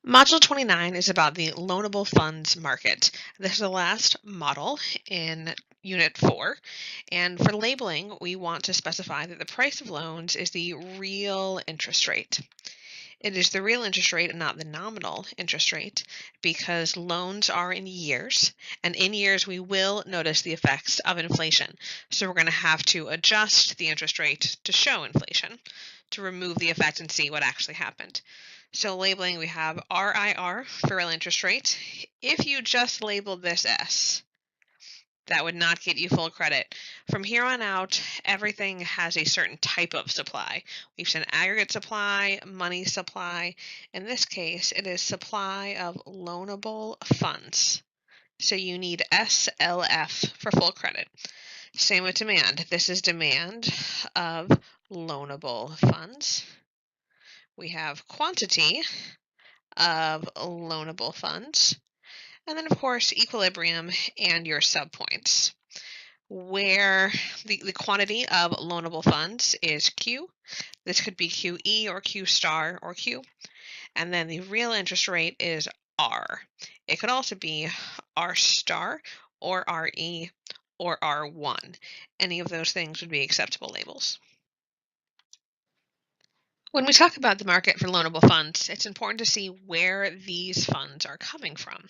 Module 29 is about the loanable funds market. This is the last model in Unit 4. And for labeling, we want to specify that the price of loans is the real interest rate. It is the real interest rate and not the nominal interest rate because loans are in years, and in years we will notice the effects of inflation. So we're going to have to adjust the interest rate to show inflation to remove the effect and see what actually happened. So labeling, we have RIR for real interest rate. If you just labeled this S, that would not get you full credit. From here on out, everything has a certain type of supply. We've seen aggregate supply, money supply. In this case, it is supply of loanable funds. So you need SLF for full credit. Same with demand. This is demand of loanable funds. We have quantity of loanable funds. And then, of course, equilibrium and your subpoints, where the quantity of loanable funds is Q. This could be QE or Q star or Q. And then the real interest rate is R. It could also be R star or RE or R1. Any of those things would be acceptable labels. When we talk about the market for loanable funds, it's important to see where these funds are coming from.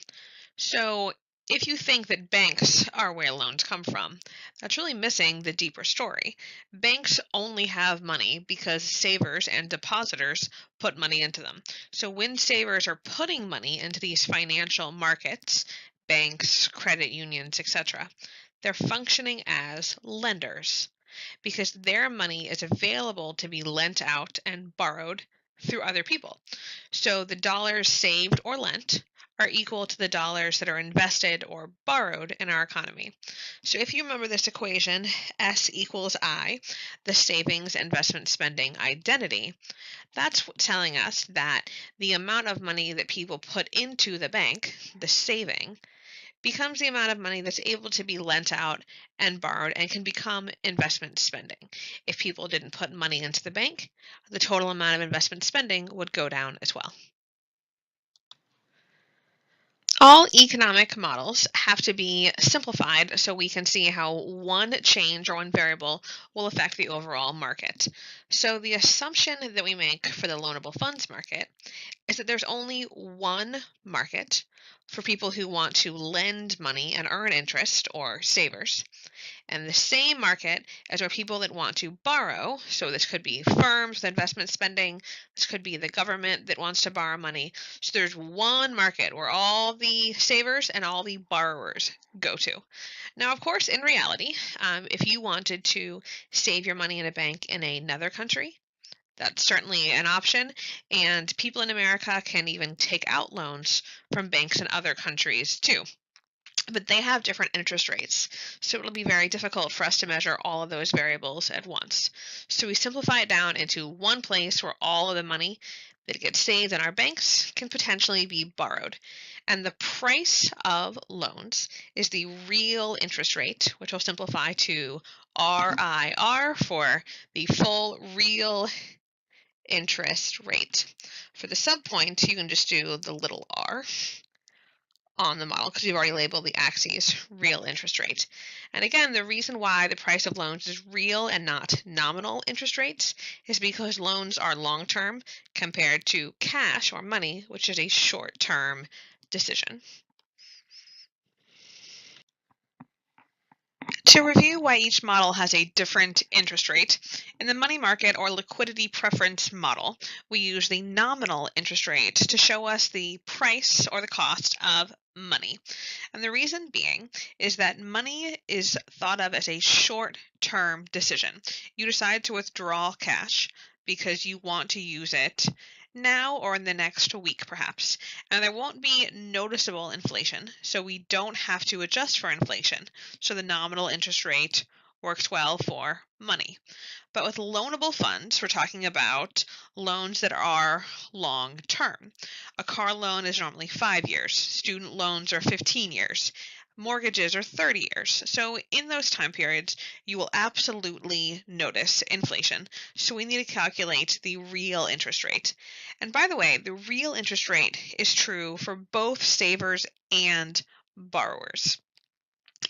So if you think that banks are where loans come from, that's really missing the deeper story. Banks only have money because savers and depositors put money into them. So when savers are putting money into these financial markets, banks, credit unions, etc., they're functioning as lenders because their money is available to be lent out and borrowed through other people. So the dollars saved or lent are equal to the dollars that are invested or borrowed in our economy. So if you remember this equation, S equals I, the savings, investment, spending identity, that's telling us that the amount of money that people put into the bank, the saving, becomes the amount of money that's able to be lent out and borrowed and can become investment spending. If people didn't put money into the bank, the total amount of investment spending would go down as well. All economic models have to be simplified so we can see how one change or one variable will affect the overall market. So the assumption that we make for the loanable funds market is that there's only one market for people who want to lend money and earn interest, or savers, and the same market as where people that want to borrow, so this could be firms with investment spending, this could be the government that wants to borrow money. So there's one market where all the savers and all the borrowers go to. Now, of course, in reality, if you wanted to save your money in a bank in another country, that's certainly an option, and people in America can even take out loans from banks in other countries too. But they have different interest rates, so it'll be very difficult for us to measure all of those variables at once. So we simplify it down into one place where all of the money that gets saved in our banks can potentially be borrowed. And the price of loans is the real interest rate, which will simplify to RIR for the full real interest rate. For the subpoint, you can just do the little r on the model because we've already labeled the axes real interest rate. And again, the reason why the price of loans is real and not nominal interest rates is because loans are long-term compared to cash or money, which is a short-term decision. To review why each model has a different interest rate, in the money market or liquidity preference model, we use the nominal interest rate to show us the price or the cost of money. And the reason being is that money is thought of as a short-term decision. You decide to withdraw cash because you want to use it now or in the next week perhaps. And there won't be noticeable inflation, so we don't have to adjust for inflation. So the nominal interest rate works well for money. But with loanable funds, we're talking about loans that are long term. A car loan is normally 5 years. Student loans are 15 years. Mortgages are 30 years. So in those time periods, you will absolutely notice inflation. So we need to calculate the real interest rate. And by the way, the real interest rate is true for both savers and borrowers.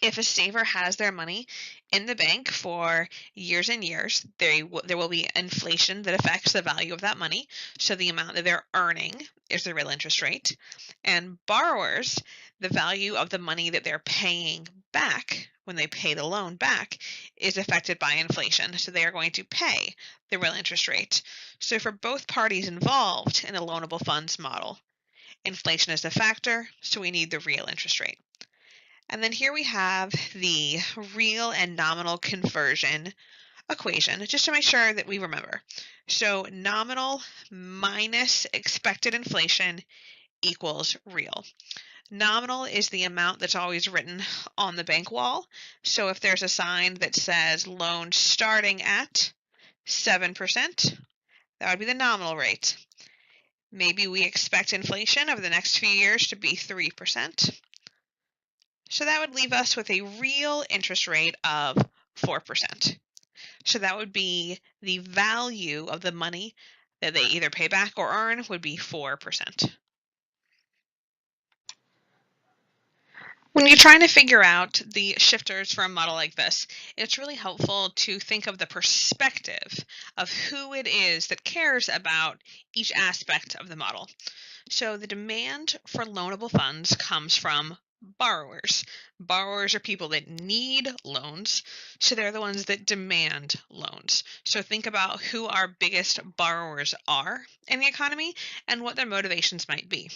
If a saver has their money in the bank for years and years, there will be inflation that affects the value of that money. So the amount that they're earning is the real interest rate. And borrowers, the value of the money that they're paying back when they pay the loan back is affected by inflation. So they are going to pay the real interest rate. So for both parties involved in the loanable funds model, inflation is a factor, so we need the real interest rate. And then here we have the real and nominal conversion equation, just to make sure that we remember. So nominal minus expected inflation equals real. Nominal is the amount that's always written on the bank wall. So if there's a sign that says loan starting at 7%, that would be the nominal rate. Maybe we expect inflation over the next few years to be 3%. So that would leave us with a real interest rate of 4%. So that would be the value of the money that they either pay back or earn would be 4%. When you're trying to figure out the shifters for a model like this, it's really helpful to think of the perspective of who it is that cares about each aspect of the model. So the demand for loanable funds comes from borrowers. Borrowers are people that need loans, so they're the ones that demand loans. So think about who our biggest borrowers are in the economy and what their motivations might be.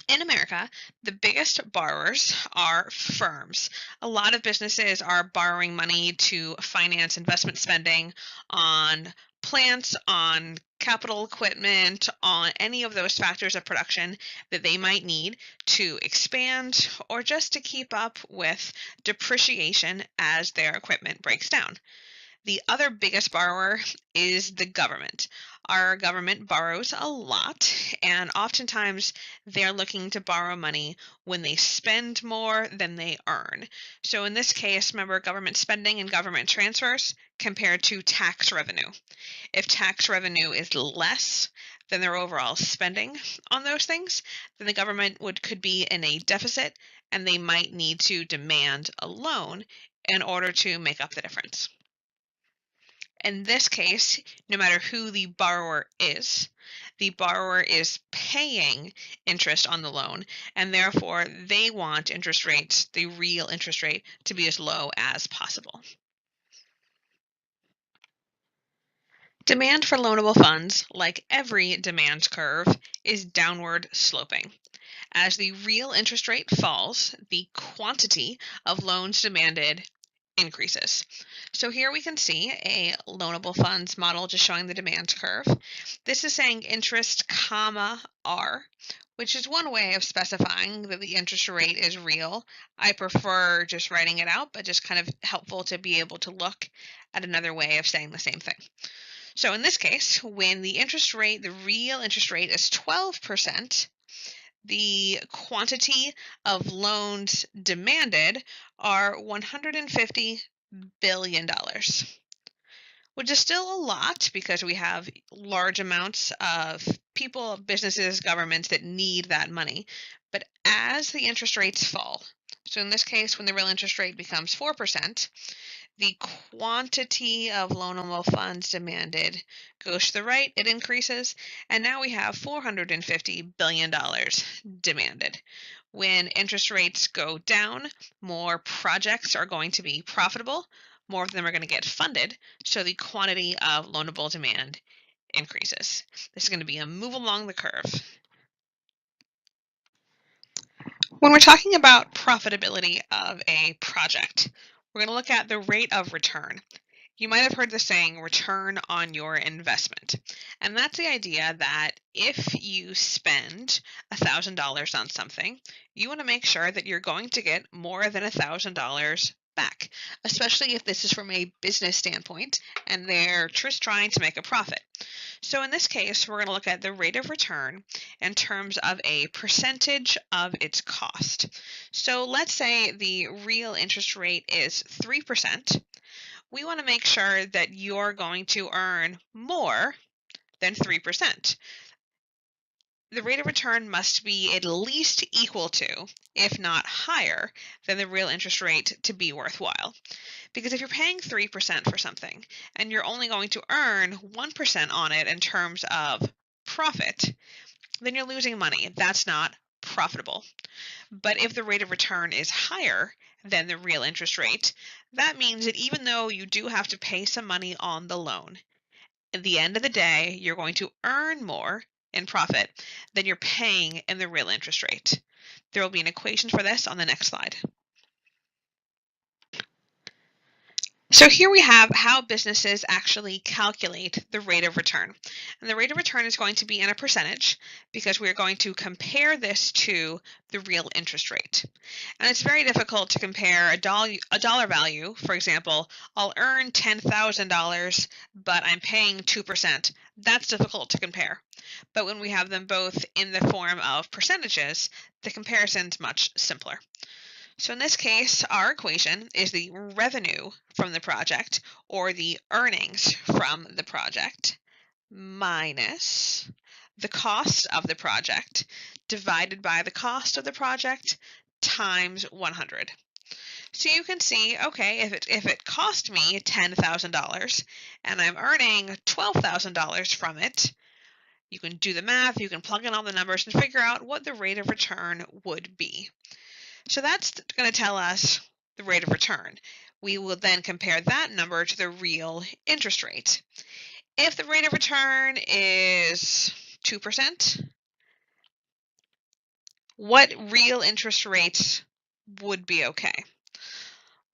In America, the biggest borrowers are firms. A lot of businesses are borrowing money to finance investment spending on plants, on capital equipment, on any of those factors of production that they might need to expand or just to keep up with depreciation as their equipment breaks down. The other biggest borrower is the government. Our government borrows a lot, and oftentimes they're looking to borrow money when they spend more than they earn. So in this case, remember government spending and government transfers compared to tax revenue. If tax revenue is less than their overall spending on those things, then the government could be in a deficit and they might need to demand a loan in order to make up the difference. In this case, no matter who the borrower is paying interest on the loan, and therefore they want interest rates, the real interest rate, to be as low as possible. Demand for loanable funds, like every demand curve, is downward sloping. As the real interest rate falls, the quantity of loans demanded increases. So here we can see a loanable funds model just showing the demand curve. This is saying interest comma R, which is one way of specifying that the interest rate is real. I prefer just writing it out, but just kind of helpful to be able to look at another way of saying the same thing. So in this case, when the interest rate, the real interest rate is 12%, the quantity of loans demanded are $150 billion, which is still a lot because we have large amounts of people, businesses, governments that need that money. But as the interest rates fall, so in this case, when the real interest rate becomes 4%, the quantity of loanable funds demanded goes to the right, it increases, and now we have $450 billion demanded. When interest rates go down, more projects are going to be profitable, more of them are going to get funded, so the quantity of loanable demand increases. This is going to be a move along the curve. When we're talking about profitability of a project, we're going to look at the rate of return. You might have heard the saying return on your investment. And that's the idea that if you spend $1,000 on something, you want to make sure that you're going to get more than $1,000 back, especially if this is from a business standpoint and they're just trying to make a profit. So in this case, we're going to look at the rate of return, in terms of a percentage of its cost. So let's say the real interest rate is 3%. We want to make sure that you're going to earn more than 3%. The rate of return must be at least equal to, if not higher, than the real interest rate to be worthwhile. Because if you're paying 3% for something and you're only going to earn 1% on it in terms of profit, then you're losing money. That's not profitable. But if the rate of return is higher than the real interest rate, that means that even though you do have to pay some money on the loan, at the end of the day, you're going to earn more in profit than you're paying in the real interest rate. There will be an equation for this on the next slide. So here we have how businesses actually calculate the rate of return. And the rate of return is going to be in a percentage because we're going to compare this to the real interest rate. And it's very difficult to compare a dollar value. For example, I'll earn $10,000, but I'm paying 2%. That's difficult to compare. But when we have them both in the form of percentages, the comparison's much simpler. So in this case, our equation is the revenue from the project, or the earnings from the project, minus the cost of the project divided by the cost of the project times 100. So you can see, okay, if it cost me $10,000 and I'm earning $12,000 from it, you can do the math, you can plug in all the numbers and figure out what the rate of return would be. So that's going to tell us the rate of return. We will then compare that number to the real interest rate. If the rate of return is 2%, what real interest rate would be okay?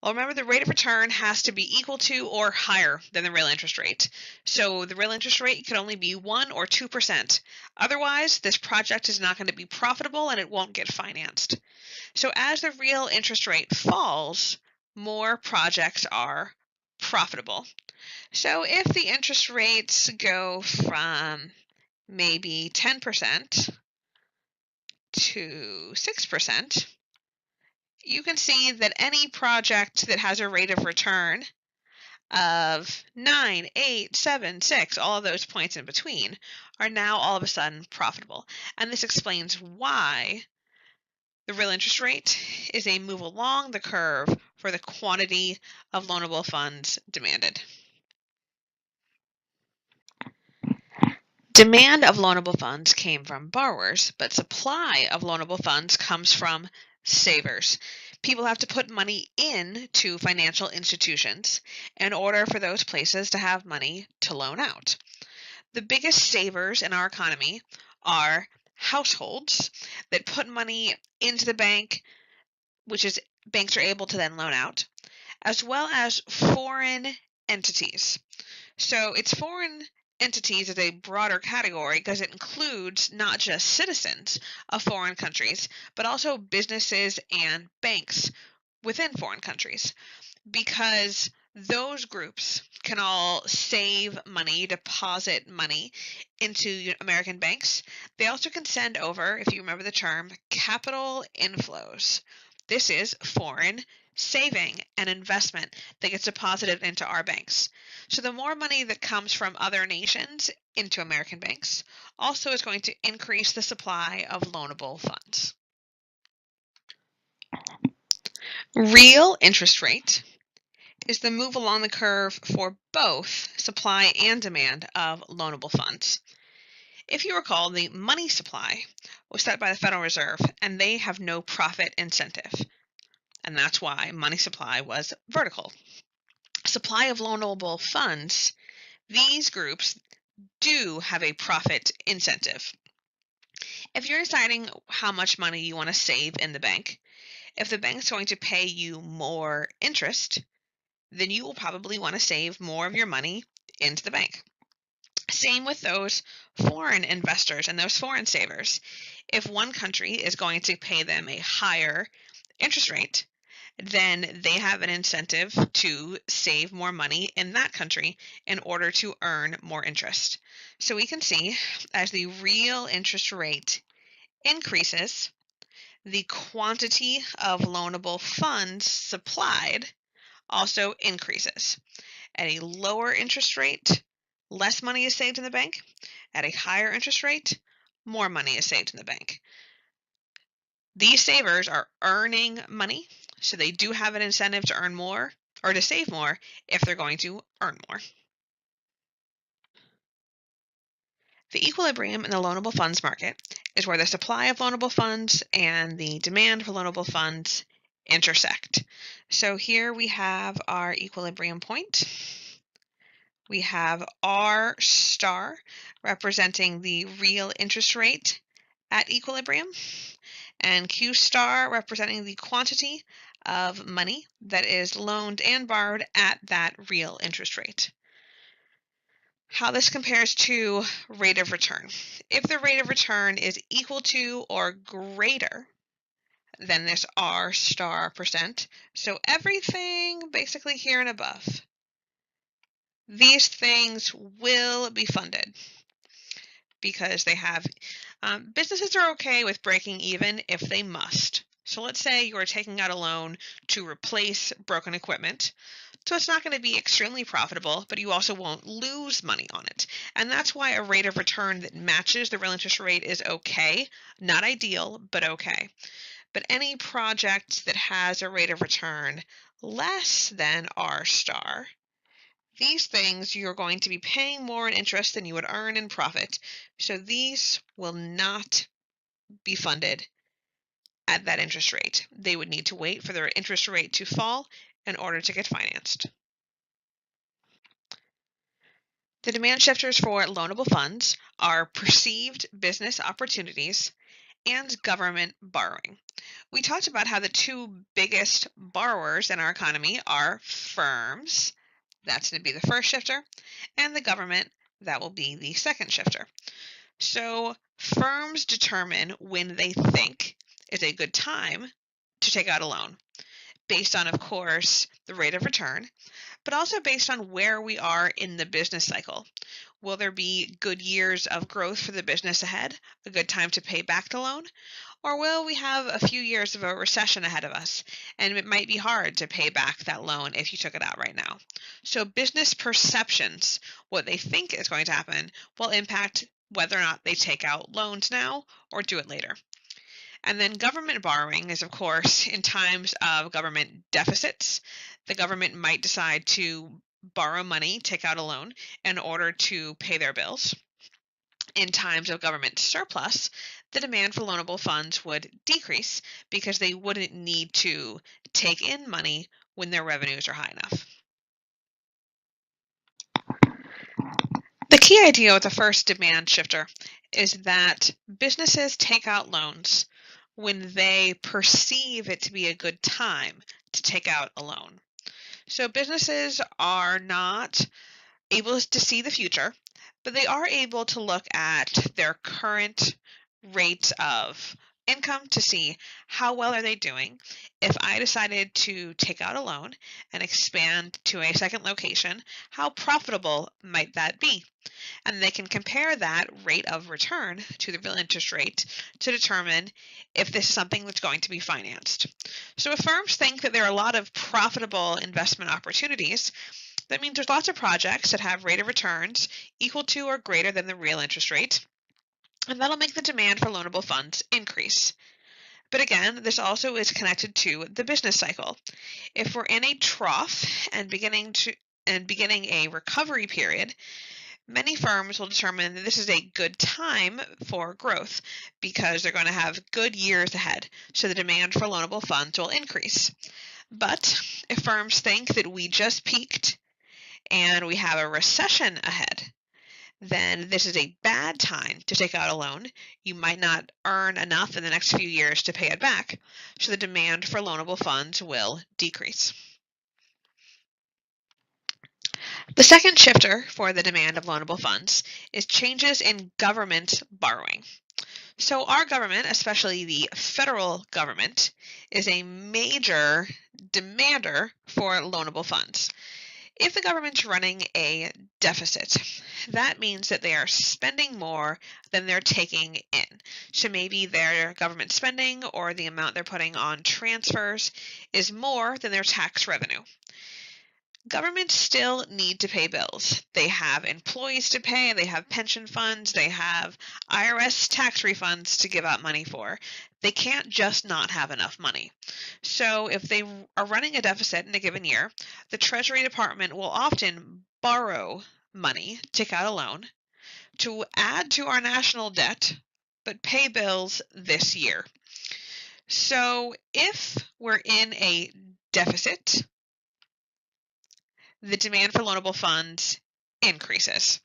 Well, remember the rate of return has to be equal to or higher than the real interest rate. So the real interest rate can only be 1 or 2%. Otherwise, this project is not going to be profitable and it won't get financed. So as the real interest rate falls, more projects are profitable. So if the interest rates go from maybe 10% to 6%, you can see that any project that has a rate of return of 9, 8, 7, 6, all of those points in between, are now all of a sudden profitable. And this explains why the real interest rate is a move along the curve for the quantity of loanable funds demanded. Demand of loanable funds came from borrowers, but supply of loanable funds comes from savers. People have to put money into financial institutions in order for those places to have money to loan out. The biggest savers in our economy are households that put money into the bank, which is banks are able to then loan out, as well as foreign entities. So it's foreign entities as a broader category because it includes not just citizens of foreign countries, but also businesses and banks within foreign countries, because those groups can all save money, deposit money into American banks. They also can send over, if you remember the term, capital inflows. This is foreign saving and investment that gets deposited into our banks. So the more money that comes from other nations into American banks also is going to increase the supply of loanable funds. Real interest rate is the move along the curve for both supply and demand of loanable funds. If you recall, the money supply was set by the Federal Reserve, and they have no profit incentive. And that's why money supply was vertical. Supply of loanable funds, these groups do have a profit incentive. If you're deciding how much money you want to save in the bank, if the bank's going to pay you more interest, then you will probably want to save more of your money into the bank. Same with those foreign investors and those foreign savers. If one country is going to pay them a higher interest rate then they have an incentive to save more money in that country in order to earn more interest. So we can see as the real interest rate increases, the quantity of loanable funds supplied also increases. At a lower interest rate, less money is saved in the bank. At a higher interest rate, more money is saved in the bank. These savers are earning money, so they do have an incentive to earn more or to save more if they're going to earn more. The equilibrium in the loanable funds market is where the supply of loanable funds and the demand for loanable funds intersect. So here we have our equilibrium point. We have R star representing the real interest rate at equilibrium, and Q star representing the quantity of money that is loaned and borrowed at that real interest rate. How this compares to rate of return. If the rate of return is equal to or greater than this R star percent, so everything basically here and above, these things will be funded because they have, businesses are okay with breaking even if they must. So let's say you're taking out a loan to replace broken equipment. So it's not going to be extremely profitable, but you also won't lose money on it. And that's why a rate of return that matches the real interest rate is okay. Not ideal, but okay. But any project that has a rate of return less than R star, these things you're going to be paying more in interest than you would earn in profit. So these will not be funded at that interest rate. They would need to wait for their interest rate to fall in order to get financed. The demand shifters for loanable funds are perceived business opportunities and government borrowing. We talked about how the two biggest borrowers in our economy are firms, that's going to be the first shifter, and the government, that will be the second shifter. So firms determine when they think is a good time to take out a loan, based on, of course, the rate of return, but also based on where we are in the business cycle. Will there be good years of growth for the business ahead, a good time to pay back the loan? Or will we have a few years of a recession ahead of us, and it might be hard to pay back that loan if you took it out right now? So business perceptions, what they think is going to happen, will impact whether or not they take out loans now or do it later. And then government borrowing is, of course, in times of government deficits, the government might decide to borrow money, take out a loan in order to pay their bills. In times of government surplus, the demand for loanable funds would decrease because they wouldn't need to take in money when their revenues are high enough. The key idea with the first demand shifter is that businesses take out loans when they perceive it to be a good time to take out a loan. So businesses are not able to see the future, but they are able to look at their current rate of income to see how well are they doing. If I decided to take out a loan and expand to a second location, how profitable might that be? And they can compare that rate of return to the real interest rate to determine if this is something that's going to be financed. So if firms think that there are a lot of profitable investment opportunities, that means there's lots of projects that have rate of returns equal to or greater than the real interest rate, and that'll make the demand for loanable funds increase. But again, this also is connected to the business cycle. If we're in a trough and beginning a recovery period, many firms will determine that this is a good time for growth because they're going to have good years ahead, so the demand for loanable funds will increase. But if firms think that we just peaked and we have a recession ahead, then this is a bad time to take out a loan. You might not earn enough in the next few years to pay it back, so the demand for loanable funds will decrease. The second shifter for the demand of loanable funds is changes in government borrowing. So our government, especially the federal government, is a major demander for loanable funds. If the government's running a deficit, that means that they are spending more than they're taking in. So maybe their government spending or the amount they're putting on transfers is more than their tax revenue. Governments still need to pay bills. They have employees to pay, they have pension funds, they have IRS tax refunds to give out money for. They can't just not have enough money. So if they are running a deficit in a given year, the Treasury Department will often borrow money, take out a loan, to add to our national debt, but pay bills this year. So if we're in a deficit, the demand for loanable funds increases.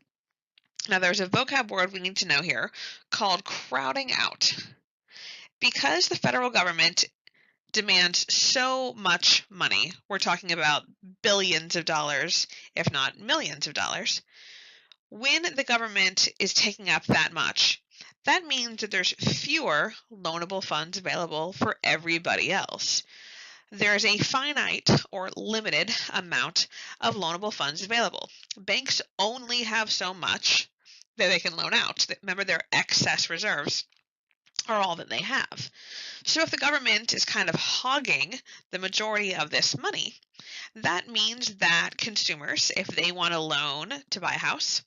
Now, there's a vocab word we need to know here called crowding out. Because the federal government demands so much money, we're talking about billions of dollars, if not millions of dollars, when the government is taking up that much, that means that there's fewer loanable funds available for everybody else. There's a finite or limited amount of loanable funds available. Banks only have so much that they can loan out. Remember, their excess reserves are all that they have. So if the government is kind of hogging the majority of this money, that means that consumers, if they want a loan to buy a house,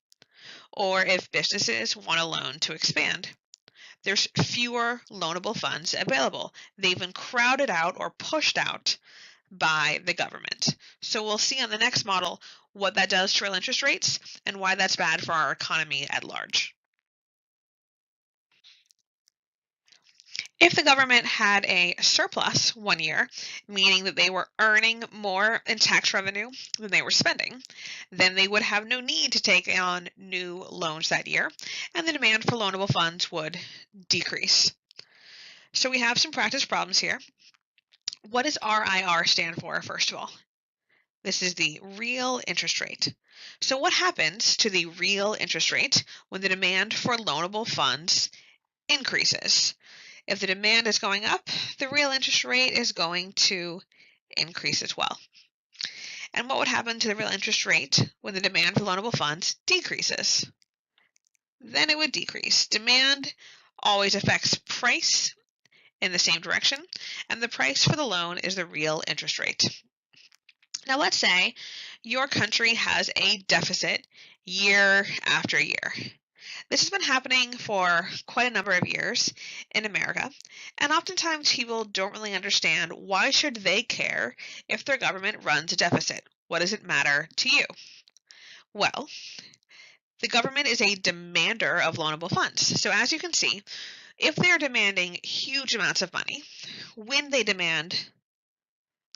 or if businesses want a loan to expand, there's fewer loanable funds available. They've been crowded out or pushed out by the government. So we'll see on the next model what that does to real interest rates and why that's bad for our economy at large. If the government had a surplus one year, meaning that they were earning more in tax revenue than they were spending, then they would have no need to take on new loans that year, and the demand for loanable funds would decrease. So we have some practice problems here. What does RIR stand for, first of all? This is the real interest rate. So what happens to the real interest rate when the demand for loanable funds increases? If the demand is going up, the real interest rate is going to increase as well. And what would happen to the real interest rate when the demand for loanable funds decreases? Then it would decrease. Demand always affects price in the same direction, and the price for the loan is the real interest rate. Now let's say your country has a deficit year after year. This has been happening for quite a number of years in America, and oftentimes people don't really understand why should they care if their government runs a deficit? What does it matter to you? Well, the government is a demander of loanable funds. So as you can see, if they're demanding huge amounts of money, when they demand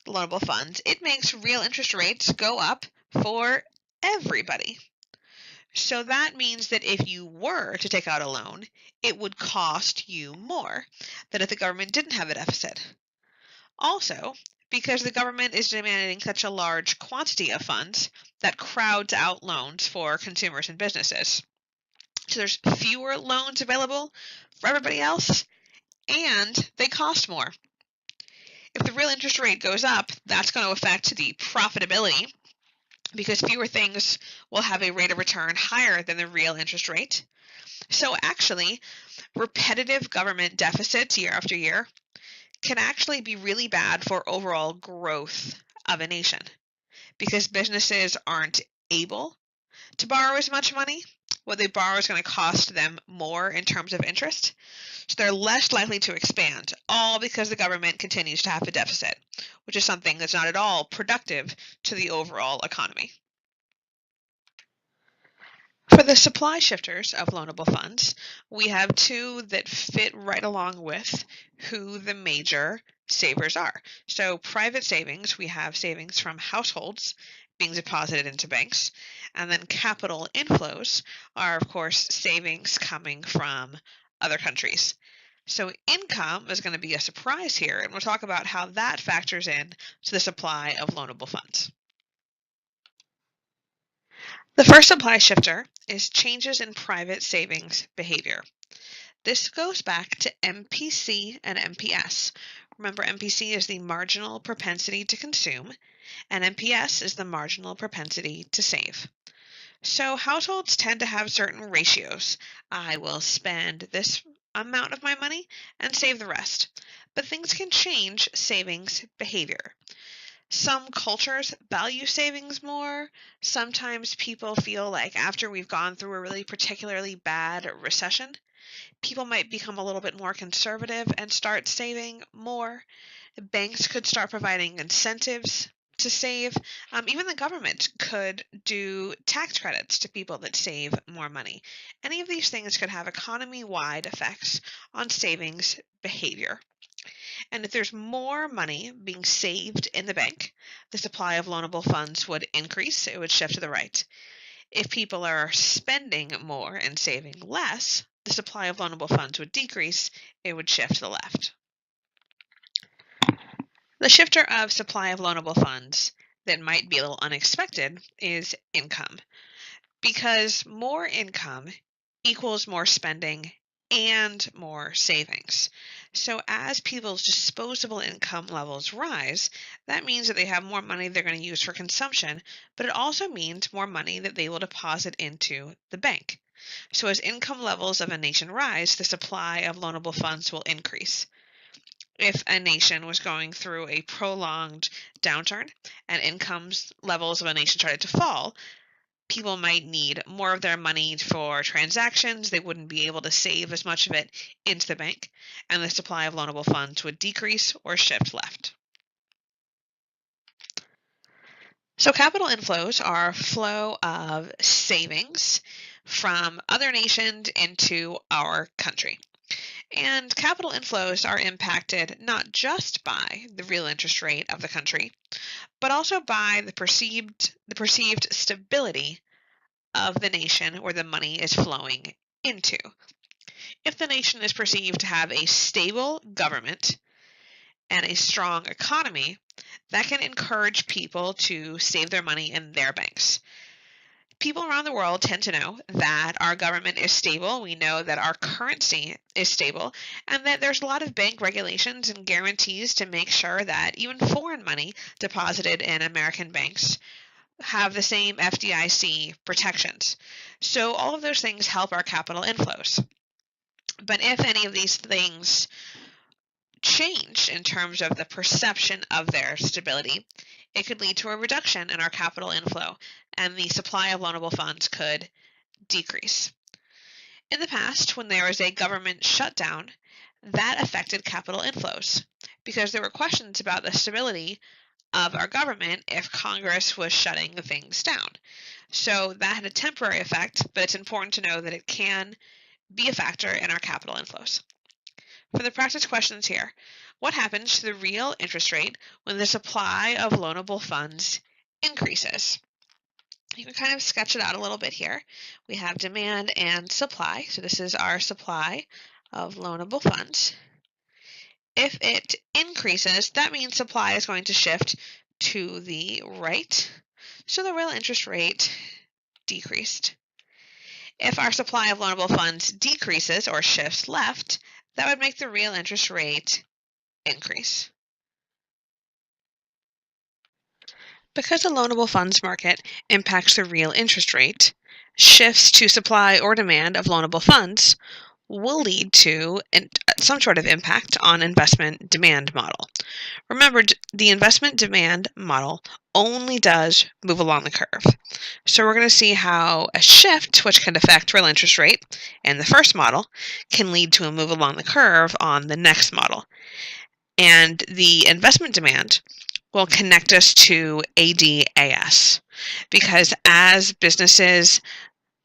loanable funds, it makes real interest rates go up for everybody. So that means that if you were to take out a loan, it would cost you more than if the government didn't have a deficit. Also, because the government is demanding such a large quantity of funds, that crowds out loans for consumers and businesses. So there's fewer loans available for everybody else, and they cost more. If the real interest rate goes up, that's going to affect the profitability because fewer things will have a rate of return higher than the real interest rate. So actually, repetitive government deficits year after year can actually be really bad for overall growth of a nation because businesses aren't able to borrow as much money. What they borrow is going to cost them more in terms of interest. So they're less likely to expand, all because the government continues to have a deficit, which is something that's not at all productive to the overall economy. For the supply shifters of loanable funds, we have two that fit right along with who the major savers are. So private savings, we have savings from households being deposited into banks, and then capital inflows are, of course, savings coming from other countries. So income is going to be a surprise here, and we'll talk about how that factors in to the supply of loanable funds. The first supply shifter is changes in private savings behavior. This goes back to MPC and MPS. Remember, MPC is the marginal propensity to consume, and MPS is the marginal propensity to save. So households tend to have certain ratios. I will spend this amount of my money and save the rest. But things can change savings behavior. Some cultures value savings more. Sometimes people feel like after we've gone through a really particularly bad recession, people might become a little bit more conservative and start saving more. Banks could start providing incentives to save. Even the government could do tax credits to people that save more money. Any of these things could have economy-wide effects on savings behavior. And if there's more money being saved in the bank, the supply of loanable funds would increase. It would shift to the right. If people are spending more and saving less, the supply of loanable funds would decrease. It would shift to the left. The shifter of supply of loanable funds that might be a little unexpected is income, because more income equals more spending and more savings. So as people's disposable income levels rise, that means that they have more money they're going to use for consumption, but it also means more money that they will deposit into the bank. So as income levels of a nation rise, the supply of loanable funds will increase. If a nation was going through a prolonged downturn and income levels of a nation started to fall, people might need more of their money for transactions. They wouldn't be able to save as much of it into the bank, and the supply of loanable funds would decrease or shift left. So capital inflows are flow of savings from other nations into our country. And capital inflows are impacted not just by the real interest rate of the country, but also by the perceived stability of the nation where the money is flowing into. If the nation is perceived to have a stable government and a strong economy, that can encourage people to save their money in their banks. People around the world tend to know that our government is stable. We know that our currency is stable, and that there's a lot of bank regulations and guarantees to make sure that even foreign money deposited in American banks have the same FDIC protections. So all of those things help our capital inflows. But if any of these things change in terms of the perception of their stability, it could lead to a reduction in our capital inflow, and the supply of loanable funds could decrease. In the past, when there was a government shutdown, that affected capital inflows because there were questions about the stability of our government if Congress was shutting things down. So that had a temporary effect, but it's important to know that it can be a factor in our capital inflows. For the practice questions here, what happens to the real interest rate when the supply of loanable funds increases? You can kind of sketch it out a little bit here. We have demand and supply. So this is our supply of loanable funds. If it increases, that means supply is going to shift to the right. So the real interest rate decreased. If our supply of loanable funds decreases or shifts left, that would make the real interest rate increase. Because the loanable funds market impacts the real interest rate, shifts to supply or demand of loanable funds will lead to some sort of impact on investment demand model. Remember, the investment demand model only does move along the curve. So we're going to see how a shift, which can affect real interest rate in the first model, can lead to a move along the curve on the next model. And the investment demand will connect us to ADAS, because as businesses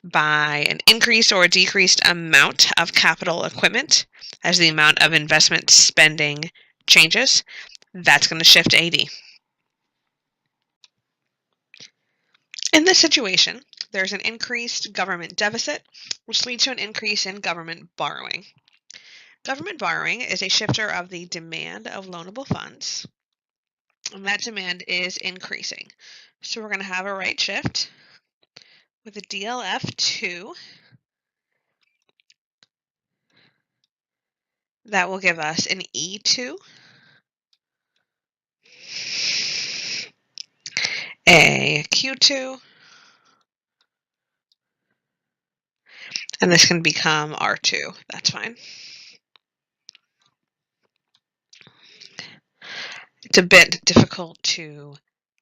buy an increased or decreased amount of capital equipment, as the amount of investment spending changes, that's going to shift to AD. In this situation, there's an increased government deficit, which leads to an increase in government borrowing. Government borrowing is a shifter of the demand of loanable funds, and that demand is increasing. So we're going to have a right shift with a DLF2. That will give us an E2, a Q2, and this can become R2. That's fine. It's a bit difficult to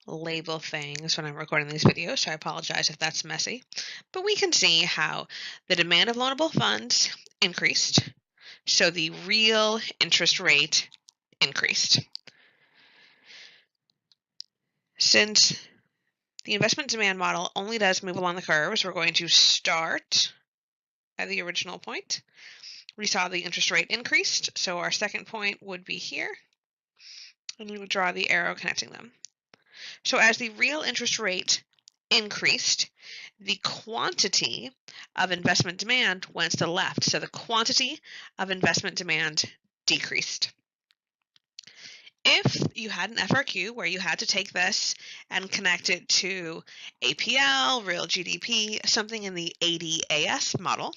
label things when I'm recording these videos, so I apologize if that's messy. But we can see how the demand of loanable funds increased, so the real interest rate increased. Since the investment demand model only does move along the curves, we're going to start at the original point. We saw the interest rate increased, so our second point would be here, and we would draw the arrow connecting them. So as the real interest rate increased, the quantity of investment demand went to the left. So the quantity of investment demand decreased. If you had an FRQ where you had to take this and connect it to APL, real GDP, something in the ADAS model,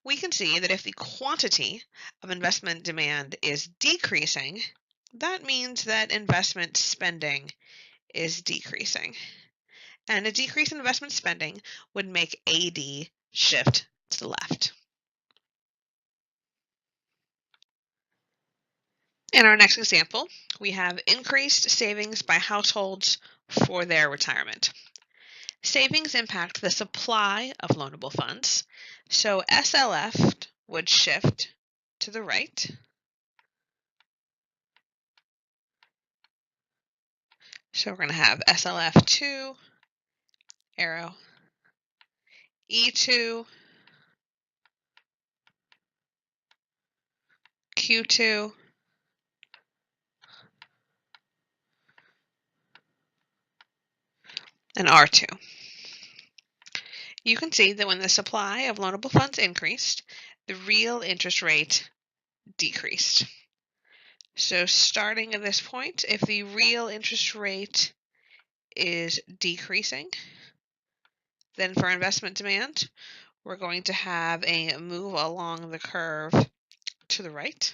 we can see that if the quantity of investment demand is decreasing, that means that investment spending is decreasing. And a decrease in investment spending would make AD shift to the left. In our next example, we have increased savings by households for their retirement. Savings impact the supply of loanable funds, so SLF would shift to the right. So we're going to have SLF2, arrow, E2, Q2, and R2. You can see that when the supply of loanable funds increased, the real interest rate decreased. So starting at this point, if the real interest rate is decreasing, then for investment demand, we're going to have a move along the curve to the right.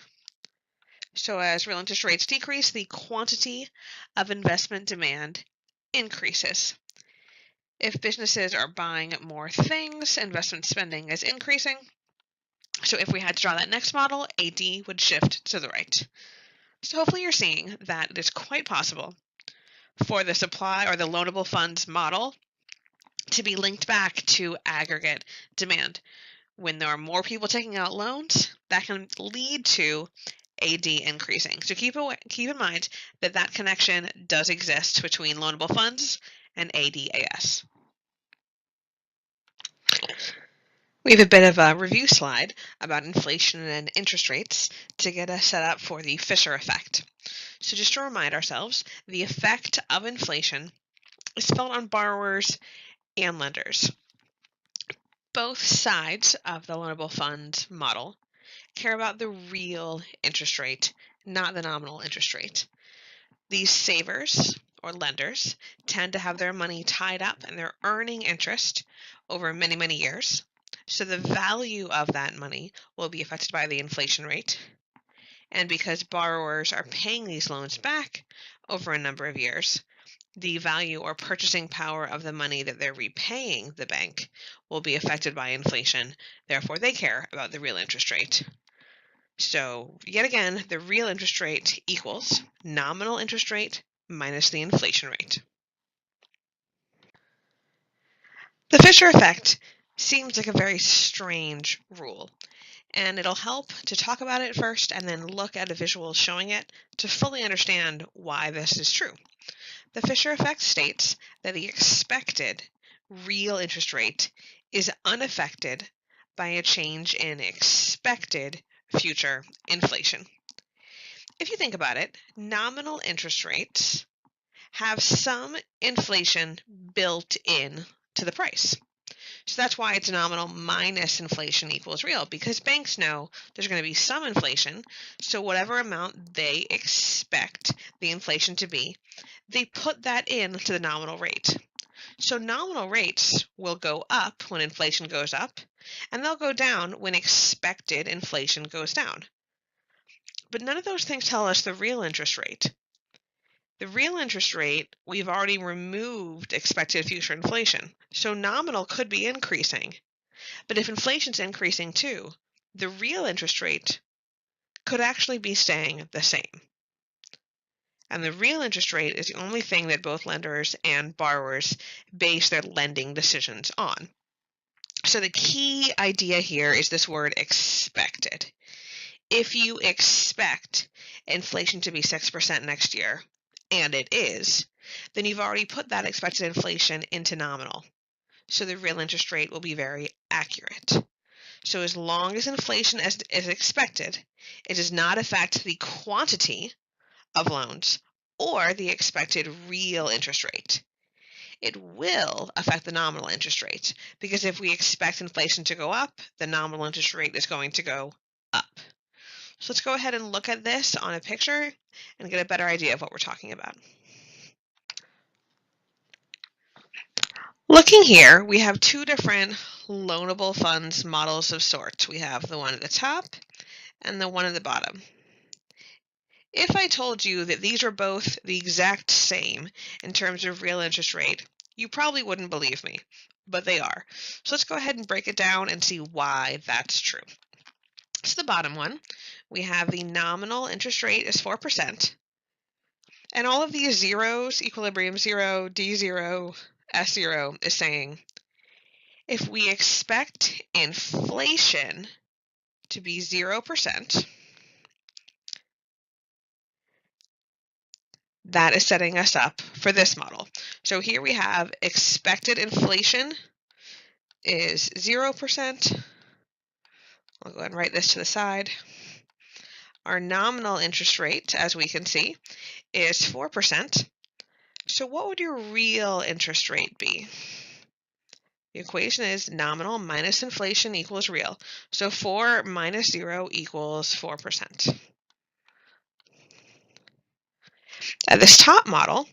So as real interest rates decrease, the quantity of investment demand increases. If businesses are buying more things, investment spending is increasing. So if we had to draw that next model, AD would shift to the right. So hopefully you're seeing that it is quite possible for the supply or the loanable funds model to be linked back to aggregate demand. When there are more people taking out loans, that can lead to AD increasing. So keep in mind that that connection does exist between loanable funds and ADAS. We have a bit of a review slide about inflation and interest rates to get us set up for the Fisher effect. So just to remind ourselves, the effect of inflation is felt on borrowers and lenders. Both sides of the loanable funds model care about the real interest rate, not the nominal interest rate. These savers or lenders tend to have their money tied up and they're earning interest over many, many years. So the value of that money will be affected by the inflation rate. And because borrowers are paying these loans back over a number of years, the value or purchasing power of the money that they're repaying the bank will be affected by inflation. Therefore, they care about the real interest rate. So yet again, the real interest rate equals nominal interest rate minus the inflation rate. The Fisher effect seems like a very strange rule, and it'll help to talk about it first and then look at a visual showing it to fully understand why this is true. The Fisher effect states that the expected real interest rate is unaffected by a change in expected future inflation. If you think about it, nominal interest rates have some inflation built in to the price. So that's why it's nominal minus inflation equals real, because banks know there's going to be some inflation. So whatever amount they expect the inflation to be, they put that in to the nominal rate. So nominal rates will go up when inflation goes up, and they'll go down when expected inflation goes down. But none of those things tell us the real interest rate. The real interest rate, we've already removed expected future inflation. So nominal could be increasing. But if inflation's increasing too, the real interest rate could actually be staying the same. And the real interest rate is the only thing that both lenders and borrowers base their lending decisions on. So the key idea here is this word expected. If you expect inflation to be 6% next year, and it is, then you've already put that expected inflation into nominal. So the real interest rate will be very accurate. So as long as inflation is expected, it does not affect the quantity of loans or the expected real interest rate. It will affect the nominal interest rate, because if we expect inflation to go up, the nominal interest rate is going to go up. So let's go ahead and look at this on a picture and get a better idea of what we're talking about. Looking here, we have two different loanable funds models of sorts. We have the one at the top and the one at the bottom. If I told you that these are both the exact same in terms of real interest rate, you probably wouldn't believe me, but they are. So let's go ahead and break it down and see why that's true. So the bottom one, we have the nominal interest rate is 4%. And all of these zeros, equilibrium 0, D0, S0, is saying if we expect inflation to be 0%, that is setting us up for this model. So here we have expected inflation is 0%. I'll go ahead and write this to the side. Our nominal interest rate, as we can see, is 4%. So what would your real interest rate be? The equation is nominal minus inflation equals real. So 4 minus 0 equals 4%. At this top model,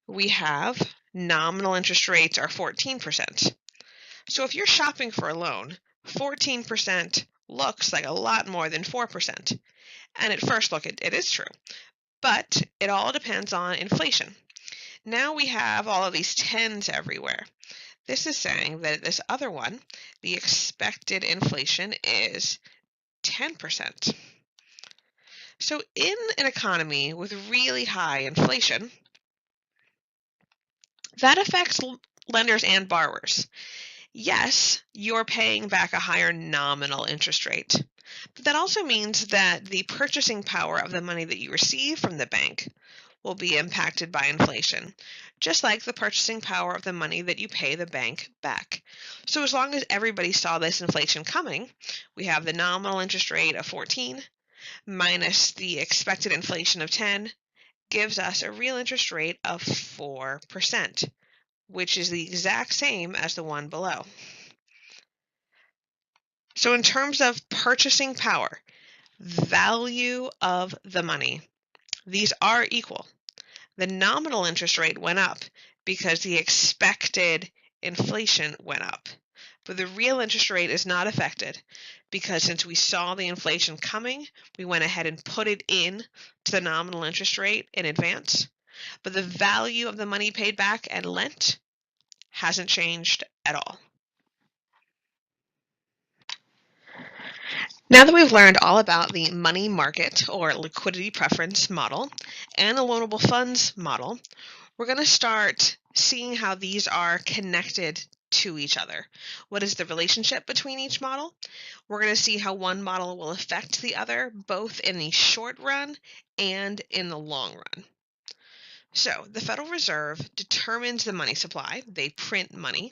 we have nominal interest rates are 14%. So if you're shopping for a loan, 14% looks like a lot more than 4%. And at first look, it is true. But it all depends on inflation. Now we have all of these tens everywhere. This is saying that this other one, the expected inflation is 10%. So in an economy with really high inflation, that affects lenders and borrowers. Yes, you're paying back a higher nominal interest rate, but that also means that the purchasing power of the money that you receive from the bank will be impacted by inflation, just like the purchasing power of the money that you pay the bank back. So as long as everybody saw this inflation coming, we have the nominal interest rate of 14 minus the expected inflation of 10 gives us a real interest rate of 4%. Which is the exact same as the one below. So in terms of purchasing power, value of the money, these are equal. The nominal interest rate went up because the expected inflation went up. But the real interest rate is not affected because since we saw the inflation coming, we went ahead and put it in to the nominal interest rate in advance. But the value of the money paid back and lent hasn't changed at all. Now that we've learned all about the money market or liquidity preference model and the loanable funds model, we're going to start seeing how these are connected to each other. What is the relationship between each model? We're going to see how one model will affect the other, both in the short run and in the long run. So the Federal Reserve determines the money supply. They print money.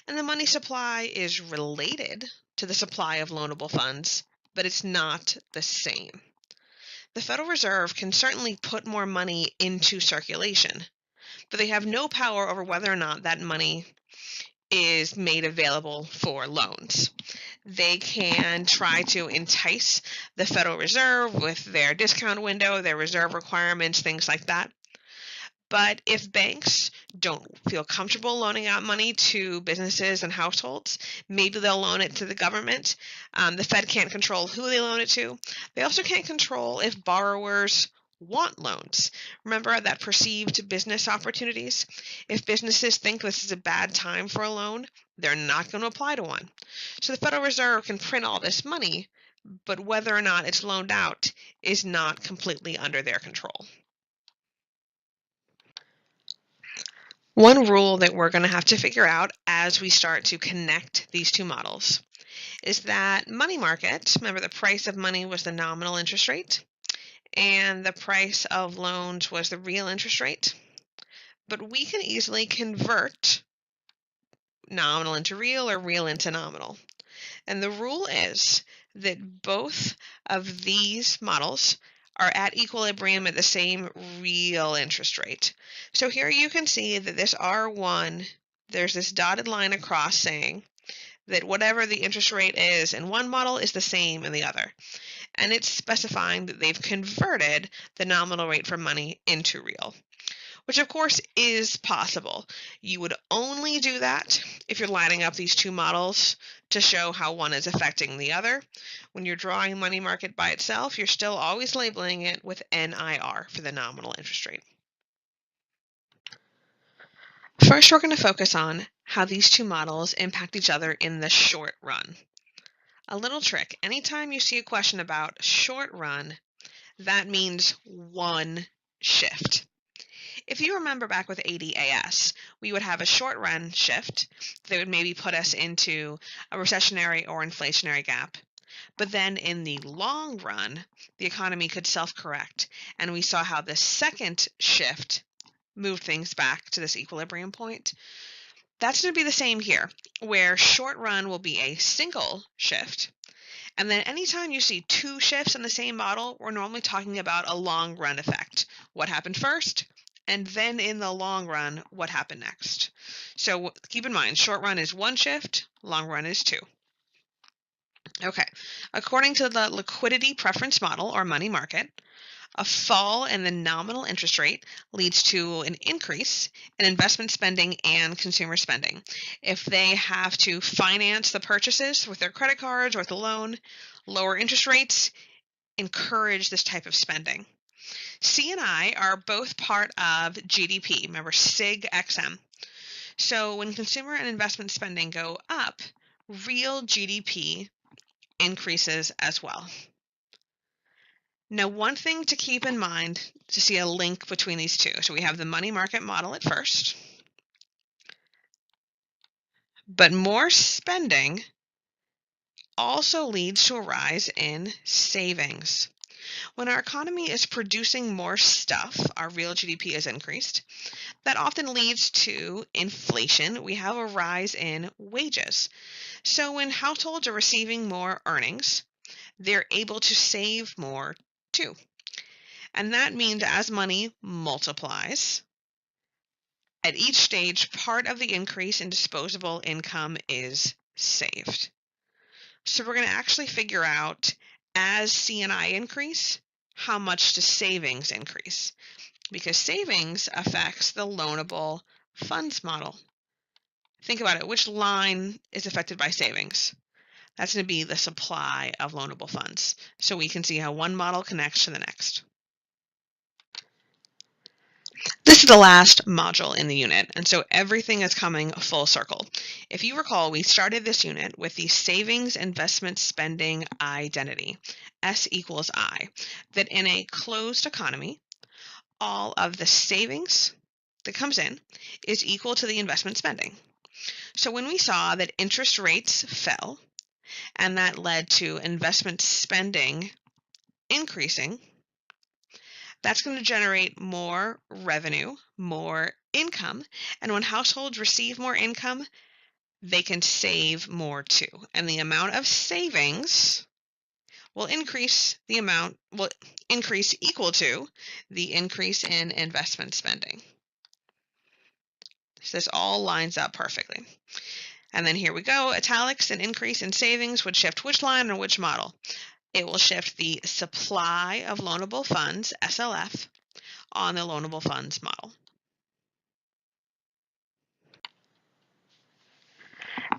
And the money supply is related to the supply of loanable funds, but it's not the same. The Federal Reserve can certainly put more money into circulation, but they have no power over whether or not that money is made available for loans. They can try to entice the Federal Reserve with their discount window, their reserve requirements, things like that. But if banks don't feel comfortable loaning out money to businesses and households, maybe they'll loan it to the government. The Fed can't control who they loan it to. They also can't control if borrowers want loans. Remember that perceived business opportunities? If businesses think this is a bad time for a loan, they're not going to apply to one. So the Federal Reserve can print all this money, but whether or not it's loaned out is not completely under their control. One rule that we're going to have to figure out as we start to connect these two models is that money market, remember the price of money was the nominal interest rate and the price of loans was the real interest rate. But we can easily convert nominal into real or real into nominal. And the rule is that both of these models are at equilibrium at the same real interest rate. So here you can see that this R1, there's this dotted line across saying that whatever the interest rate is in one model is the same in the other. And it's specifying that they've converted the nominal rate for money into real, which of course is possible. You would only do that if you're lining up these two models to show how one is affecting the other. When you're drawing money market by itself, you're still always labeling it with NIR for the nominal interest rate. First, we're going to focus on how these two models impact each other in the short run. A little trick, anytime you see a question about short run, that means one shift. If you remember back with ADAS, we would have a short run shift that would maybe put us into a recessionary or inflationary gap. But then in the long run, the economy could self-correct. And we saw how the second shift moved things back to this equilibrium point. That's going to be the same here, where short run will be a single shift. And then anytime you see two shifts in the same model, we're normally talking about a long run effect. What happened first? And then in the long run, what happened next? So keep in mind, short run is one shift, long run is two. Okay, according to the liquidity preference model or money market, a fall in the nominal interest rate leads to an increase in investment spending and consumer spending. If they have to finance the purchases with their credit cards or with a loan, lower interest rates encourage this type of spending. C and I are both part of GDP, remember SIG XM. So when consumer and investment spending go up, real GDP increases as well. Now, one thing to keep in mind to see a link between these two. So we have the money market model at first, but more spending also leads to a rise in savings. When our economy is producing more stuff, our real GDP is increased. That often leads to inflation. We have a rise in wages. So when households are receiving more earnings, they're able to save more too. And that means as money multiplies, at each stage, part of the increase in disposable income is saved. So we're going to actually figure out, as C&I increase, how much does savings increase? Because savings affects the loanable funds model. Think about it. Which line is affected by savings? That's going to be the supply of loanable funds. So we can see how one model connects to the next. This is the last module in the unit, and so everything is coming full circle. If you recall, we started this unit with the savings investment spending identity, S equals I, that in a closed economy, all of the savings that comes in is equal to the investment spending. So when we saw that interest rates fell, and that led to investment spending increasing, that's going to generate more revenue, more income, and when households receive more income, they can save more too. And the amount of savings will increase equal to the increase in investment spending. So this all lines up perfectly. And then here we go, italics, an increase in savings would shift which line or which model? It will shift the supply of loanable funds, SLF, on the loanable funds model.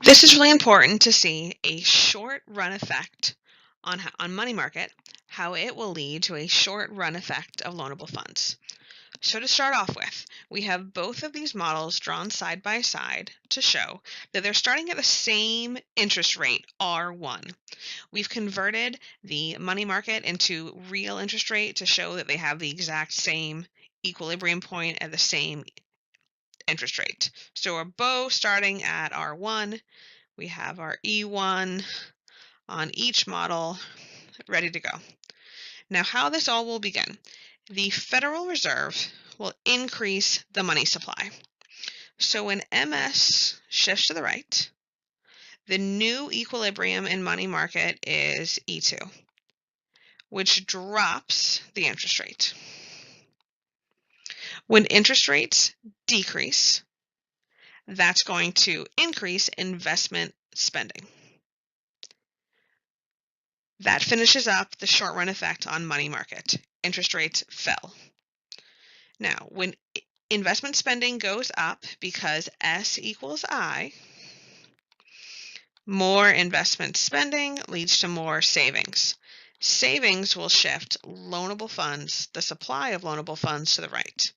This is really important to see a short run effect on money market, how it will lead to a short run effect of loanable funds. So to start off with, we have both of these models drawn side by side to show that they're starting at the same interest rate, R1. We've converted the money market into real interest rate to show that they have the exact same equilibrium point at the same interest rate. So we're both starting at R1. We have our E1 on each model ready to go. Now, how this all will begin. The Federal Reserve will increase the money supply. So when MS shifts to the right, the new equilibrium in money market is E2, which drops the interest rate. When interest rates decrease, that's going to increase investment spending. That finishes up the short run effect on money market. Interest rates fell. Now, when investment spending goes up because S equals I, more investment spending leads to more savings. Savings will shift loanable funds, the supply of loanable funds, to the right.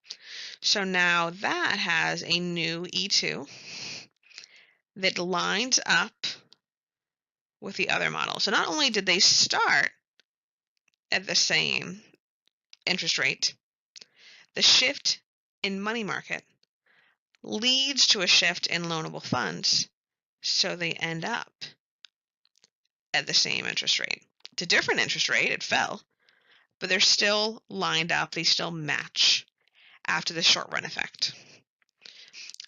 So now that has a new E2 that lines up with the other model. So not only did they start at the same interest rate, the shift in money market leads to a shift in loanable funds, so they end up at the same interest rate. It's a different interest rate, it fell, but they're still lined up, they still match after the short run effect.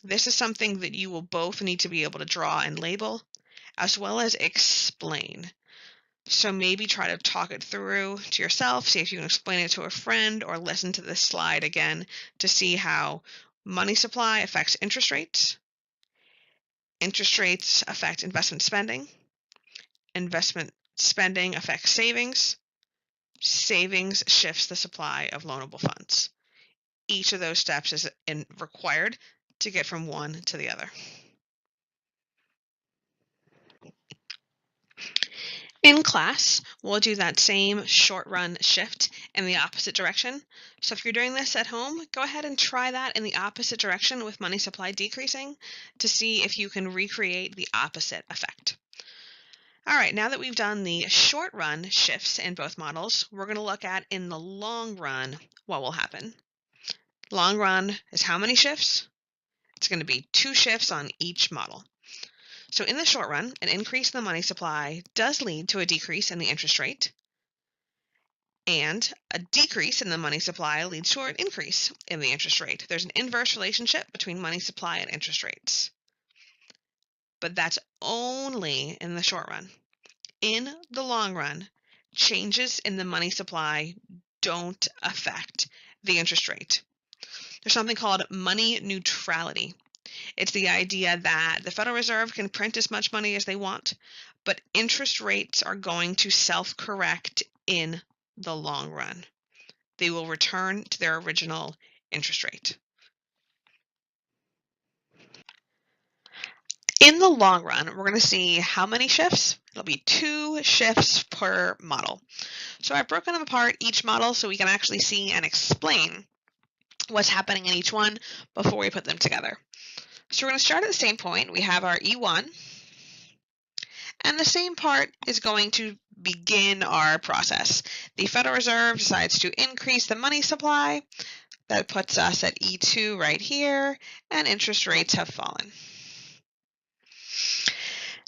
This is something that you will both need to be able to draw and label, as well as explain. So maybe try to talk it through to yourself, see if you can explain it to a friend, or listen to this slide again to see how money supply affects interest rates affect investment spending affects savings shifts the supply of loanable funds. Each of those steps is required to get from one to the other. In class, we'll do that same short run shift in the opposite direction. So if you're doing this at home, go ahead and try that in the opposite direction with money supply decreasing to see if you can recreate the opposite effect. All right, now that we've done the short run shifts in both models, we're going to look at in the long run what will happen. Long run is how many shifts? It's going to be 2 shifts on each model. So in the short run, an increase in the money supply does lead to a decrease in the interest rate, and a decrease in the money supply leads to an increase in the interest rate. There's an inverse relationship between money supply and interest rates, but that's only in the short run. In the long run, changes in the money supply don't affect the interest rate. There's something called money neutrality. It's the idea that the Federal Reserve can print as much money as they want, but interest rates are going to self-correct in the long run. They will return to their original interest rate. In the long run, we're going to see how many shifts. It'll be 2 shifts per model. So I've broken them apart, each model, so we can actually see and explain what's happening in each one before we put them together. So we're going to start at the same point. We have our E1, and the same part is going to begin our process. The Federal Reserve decides to increase the money supply. That puts us at E2 right here, and interest rates have fallen.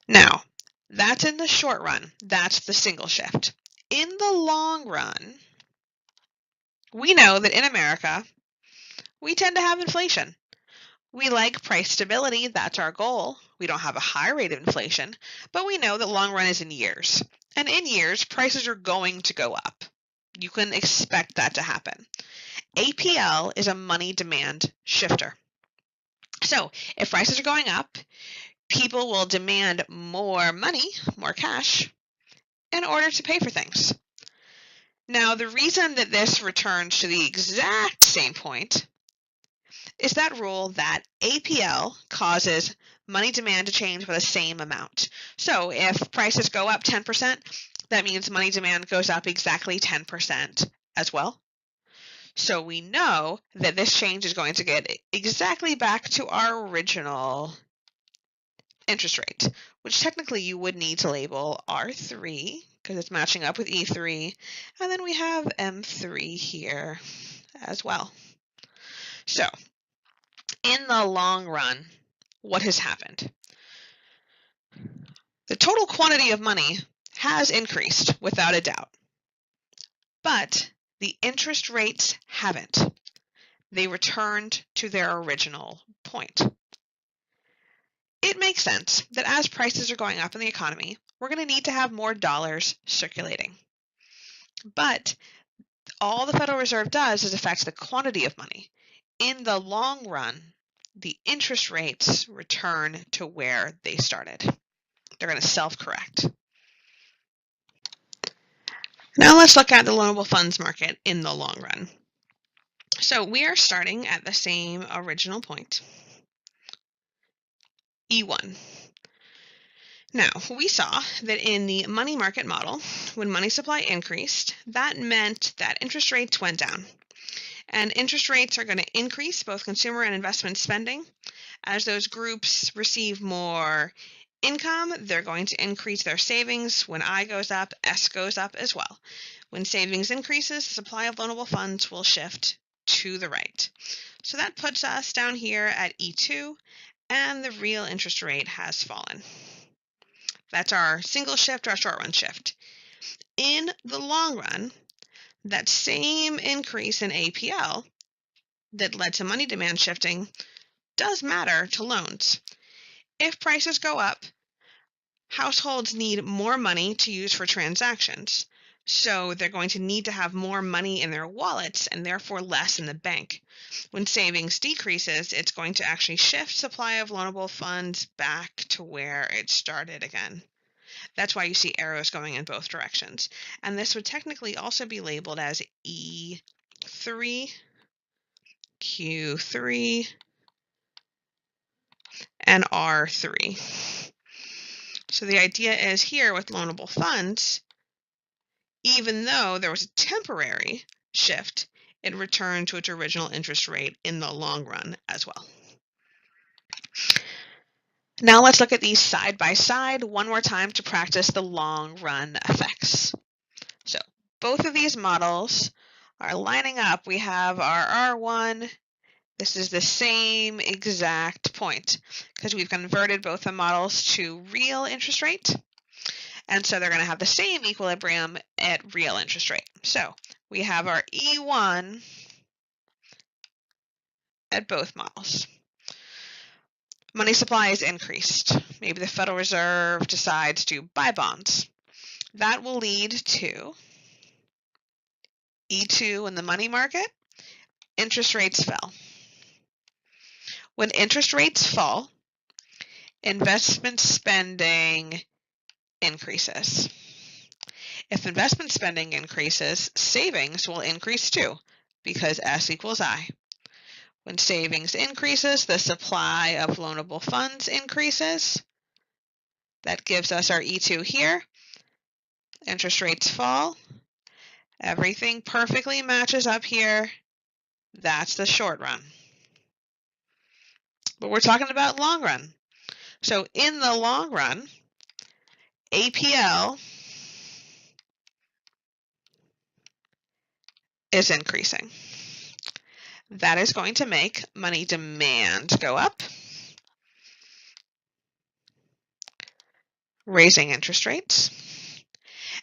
Now, that's in the short run. That's the single shift. In the long run, we know that in America, we tend to have inflation. We like price stability, that's our goal. We don't have a high rate of inflation, but we know that long run is in years. And in years, prices are going to go up. You can expect that to happen. APL is a money demand shifter. So if prices are going up, people will demand more money, more cash, in order to pay for things. Now, the reason that this returns to the exact same point is that rule that APL causes money demand to change by the same amount. So if prices go up 10%, that means money demand goes up exactly 10% as well. So we know that this change is going to get exactly back to our original interest rate, which technically you would need to label R3 because it's matching up with E3. And then we have M3 here as well. So in the long run, what has happened? The total quantity of money has increased without a doubt, but the interest rates haven't. They returned to their original point. It makes sense that as prices are going up in the economy, we're going to need to have more dollars circulating. But all the Federal Reserve does is affect the quantity of money. In the long run, the interest rates return to where they started. They're going to self-correct. Now let's look at the loanable funds market in the long run. So we are starting at the same original point, E1. Now, we saw that in the money market model, when money supply increased, that meant that interest rates went down. And interest rates are going to increase both consumer and investment spending. As those groups receive more income, they're going to increase their savings. When I goes up, S goes up as well. When savings increases, the supply of loanable funds will shift to the right. So that puts us down here at E2, and the real interest rate has fallen. That's our single shift, our short run shift. In the long run, that same increase in APL that led to money demand shifting does matter to loans. If prices go up, households need more money to use for transactions. So they're going to need to have more money in their wallets and therefore less in the bank. When savings decreases, it's going to actually shift supply of loanable funds back to where it started again. That's why you see arrows going in both directions. And this would technically also be labeled as E3, Q3, and R3. So the idea is here with loanable funds, even though there was a temporary shift, it returned to its original interest rate in the long run as well. Now let's look at these side by side one more time to practice the long run effects. So both of these models are lining up. We have our R1. This is the same exact point because we've converted both the models to real interest rate. And so they're going to have the same equilibrium at real interest rate. So we have our E1 at both models. Money supply is increased. Maybe the Federal Reserve decides to buy bonds. That will lead to E2 in the money market. Interest rates fell. When interest rates fall, investment spending increases. If investment spending increases, savings will increase too, because S equals I. When savings increases, the supply of loanable funds increases. That gives us our E2 here. Interest rates fall. Everything perfectly matches up here. That's the short run. But we're talking about long run. So in the long run, APL is increasing. That is going to make money demand go up, raising interest rates.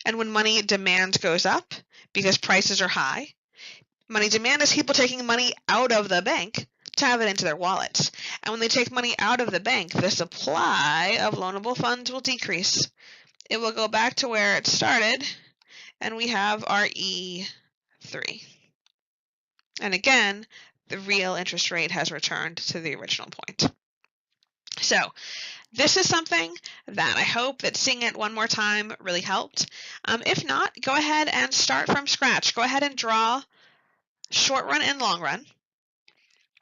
And when money demand goes up, because prices are high, money demand is people taking money out of the bank to have it into their wallets. And when they take money out of the bank, the supply of loanable funds will decrease. It will go back to where it started, and we have our E3. And again, the real interest rate has returned to the original point. So this is something that I hope that seeing it one more time really helped. If not, go ahead and start from scratch. Go ahead and draw short run and long run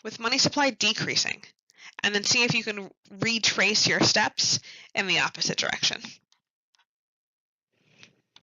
with money supply decreasing. and then see if you can retrace your steps in the opposite direction.